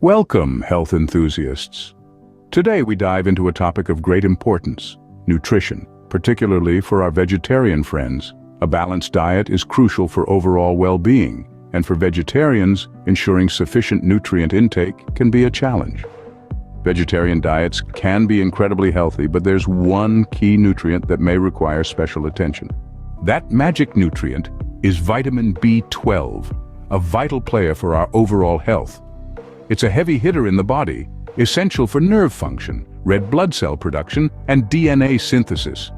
Welcome, health enthusiasts. Today we dive into a topic of great importance, nutrition, particularly for our vegetarian friends. A balanced diet is crucial for overall well-being, and for vegetarians, ensuring sufficient nutrient intake can be a challenge. Vegetarian diets can be incredibly healthy, but there's one key nutrient that may require special attention. That magic nutrient is vitamin B12, a vital player for our overall health. It's a heavy hitter in the body, essential for nerve function, red blood cell production, and DNA synthesis.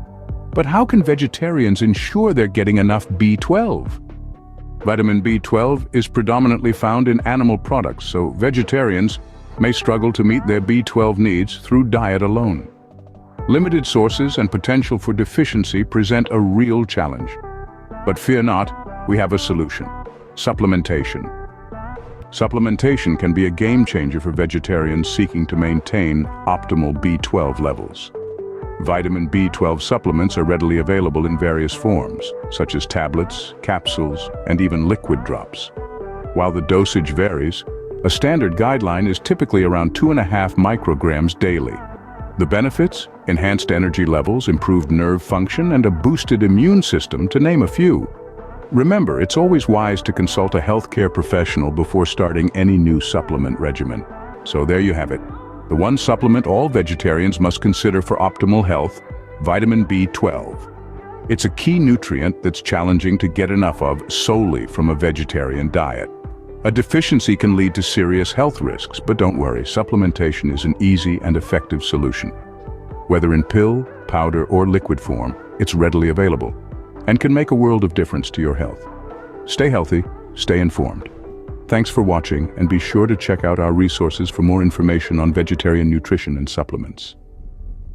But how can vegetarians ensure they're getting enough B12? Vitamin B12 is predominantly found in animal products, so vegetarians may struggle to meet their B12 needs through diet alone. Limited sources and potential for deficiency present a real challenge. But fear not, we have a solution: supplementation. Supplementation can be a game changer for vegetarians seeking to maintain optimal B12 levels. Vitamin B12 supplements are readily available in various forms, such as tablets, capsules, and even liquid drops. While the dosage varies, a standard guideline is typically around 2.5 micrograms daily. The benefits? Enhanced energy levels, improved nerve function, and a boosted immune system, to name a few. Remember, it's always wise to consult a healthcare professional before starting any new supplement regimen. So there you have it. The one supplement all vegetarians must consider for optimal health: vitamin B12. It's a key nutrient that's challenging to get enough of solely from a vegetarian diet. A deficiency can lead to serious health risks, but don't worry, supplementation is an easy and effective solution. Whether in pill, powder, or liquid form, it's readily available and can make a world of difference to your health. Stay healthy, stay informed. Thanks for watching, and be sure to check out our resources for more information on vegetarian nutrition and supplements.